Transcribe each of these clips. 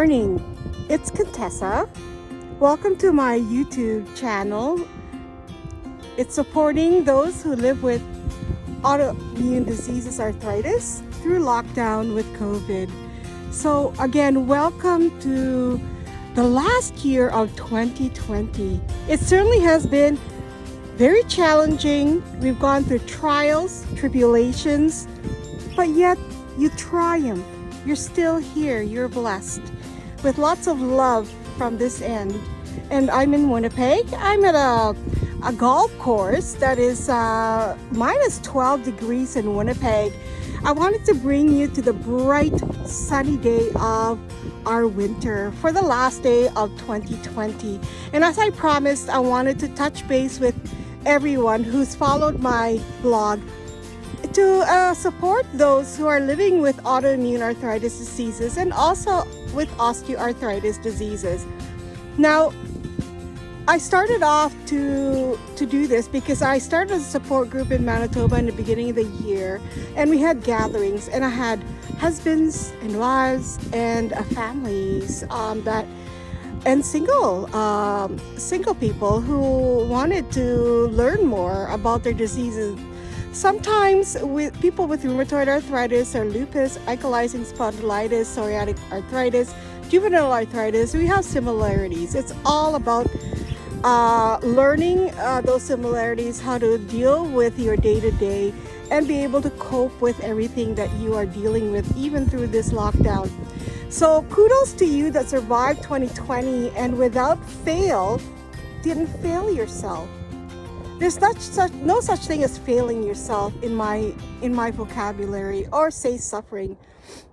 morning, it's Contessa. Welcome to my YouTube channel. It's supporting those who live with autoimmune diseases, arthritis, through lockdown with COVID. So again, welcome to the last year of 2020. It certainly has been very challenging. We've gone through trials, tribulations, but yet you triumph. You're still here. You're blessed with lots of love from this end. And I'm in Winnipeg. I'm at a golf course that is minus 12 degrees in Winnipeg. I wanted to bring you to the bright sunny day of our winter for the last day of 2020. And as I promised, I wanted to touch base with everyone who's followed my blog to support those who are living with autoimmune arthritis diseases and also with osteoarthritis diseases. Now, I started off to do this because I started a support group in Manitoba in the beginning of the year, and we had gatherings, and I had husbands and wives and families and single people who wanted to learn more about their diseases. Sometimes with people with rheumatoid arthritis or lupus, ankylosing spondylitis, psoriatic arthritis, juvenile arthritis, we have similarities. It's all about learning those similarities, how to deal with your day-to-day and be able to cope with everything that you are dealing with, even through this lockdown. So kudos to you that survived 2020 and without fail, didn't fail yourself. There's no such thing as failing yourself in my vocabulary, or say suffering,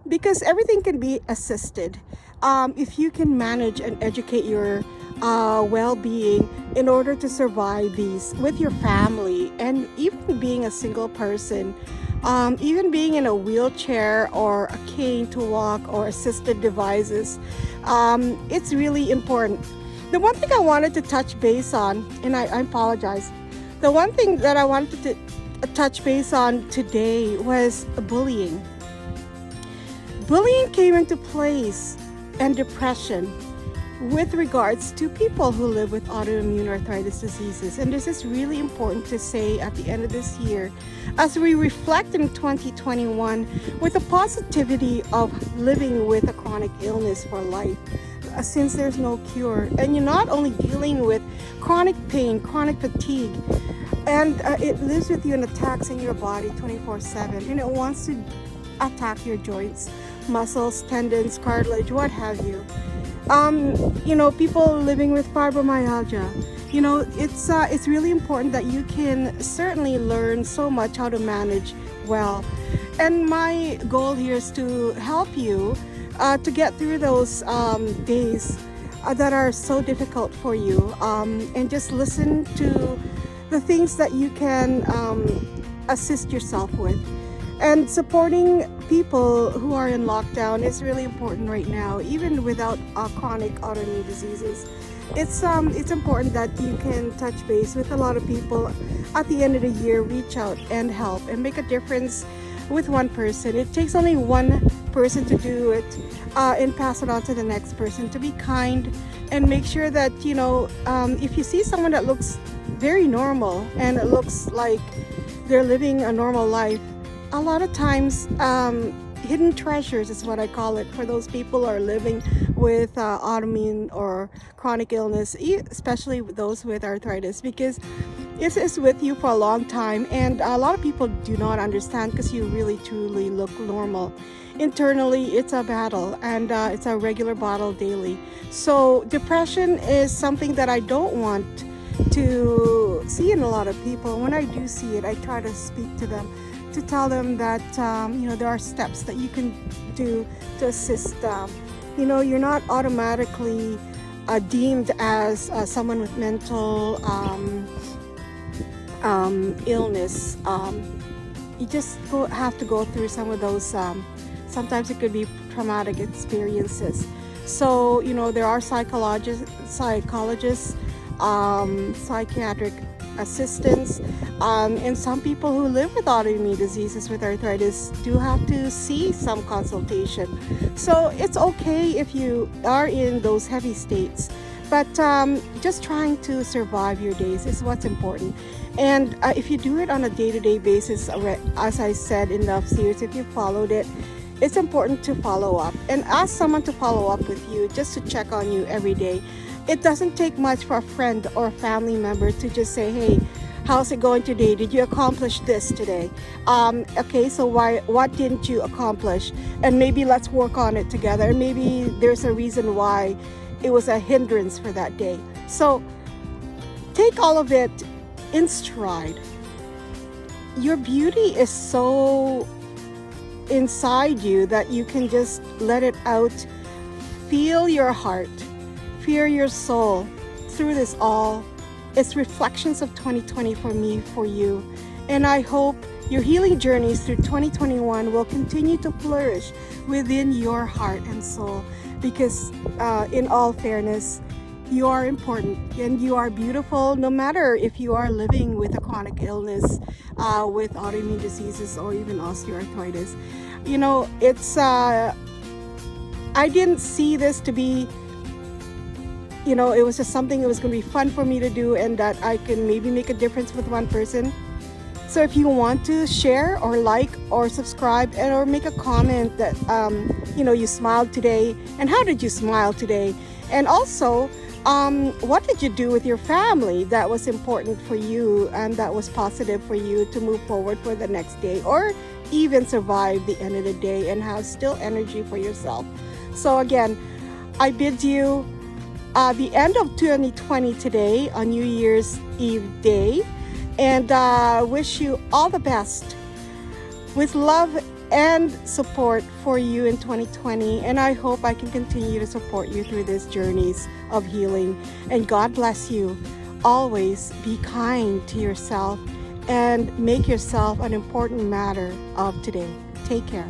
because everything can be assisted if you can manage and educate your well-being in order to survive these with your family, and even being a single person, even being in a wheelchair or a cane to walk or assisted devices. It's really important. The one thing I wanted to touch base on, and I apologize, the one thing that I wanted to touch base on today was bullying. Bullying came into place, and depression with regards to people who live with autoimmune arthritis diseases. And this is really important to say at the end of this year, as we reflect in 2021 with the positivity of living with a chronic illness for life, since there's no cure. And you're not only dealing with chronic pain, chronic fatigue, and it lives with you and attacks in your body 24/7, and it wants to attack your joints, muscles, tendons, cartilage, what have you. People living with fibromyalgia, it's really important that you can certainly learn so much how to manage well. And my goal here is to help you to get through those days that are so difficult for you, and just listen to the things that you can assist yourself with. And supporting people who are in lockdown is really important right now, even without chronic autoimmune diseases. It's important that you can touch base with a lot of people at the end of the year, reach out and help and make a difference with one person. It takes only one person to do it, and pass it on to the next person. To be kind and make sure that, if you see someone that looks very normal and it looks like they're living a normal life, a lot of times hidden treasures is what I call it for those people who are living with autoimmune or chronic illness, especially those with arthritis, because it is with you for a long time, and a lot of people do not understand because you really truly look normal. Internally, it's a battle, and it's a regular battle daily. So depression is something that I don't want to see in a lot of people. When I do see it, I try to speak to them, to tell them that there are steps that you can do to assist them. You're not automatically deemed as someone with mental illness. You just have to go through some of those. Sometimes it could be traumatic experiences. So there are psychologists, psychiatric assistance. And some people who live with autoimmune diseases with arthritis do have to see some consultation. So it's okay if you are in those heavy states, but just trying to survive your days is what's important. And if you do it on a day-to-day basis, as I said in the series, if you followed it, it's important to follow up and ask someone to follow up with you, just to check on you every day. It doesn't take much for a friend or a family member to just say, hey, how's it going today? Did you accomplish this today? Okay, so what didn't you accomplish? And maybe let's work on it together. And maybe there's a reason why it was a hindrance for that day. So take all of it in stride. Your beauty is so inside you that you can just let it out. Feel your heart, feel your soul through this all. It's reflections of 2020 for me, for you. And I hope your healing journeys through 2021 will continue to flourish within your heart and soul, because in all fairness, you are important and you are beautiful, no matter if you are living with a chronic illness, with autoimmune diseases or even osteoarthritis. You know, it's I didn't see this to be, you know, it was just something that was going to be fun for me to do and that I can maybe make a difference with one person. So if you want to share or like or subscribe and or make a comment that you know, you smiled today, and how did you smile today, and also what did you do with your family that was important for you and that was positive for you to move forward for the next day, or even survive the end of the day and have still energy for yourself. So again, I bid you the end of 2020 today on New Year's Eve day, and wish you all the best with love and support for you in 2020. And I hope I can continue to support you through these journeys of healing. And God bless you. Always be kind to yourself and make yourself an important matter of today. Take care.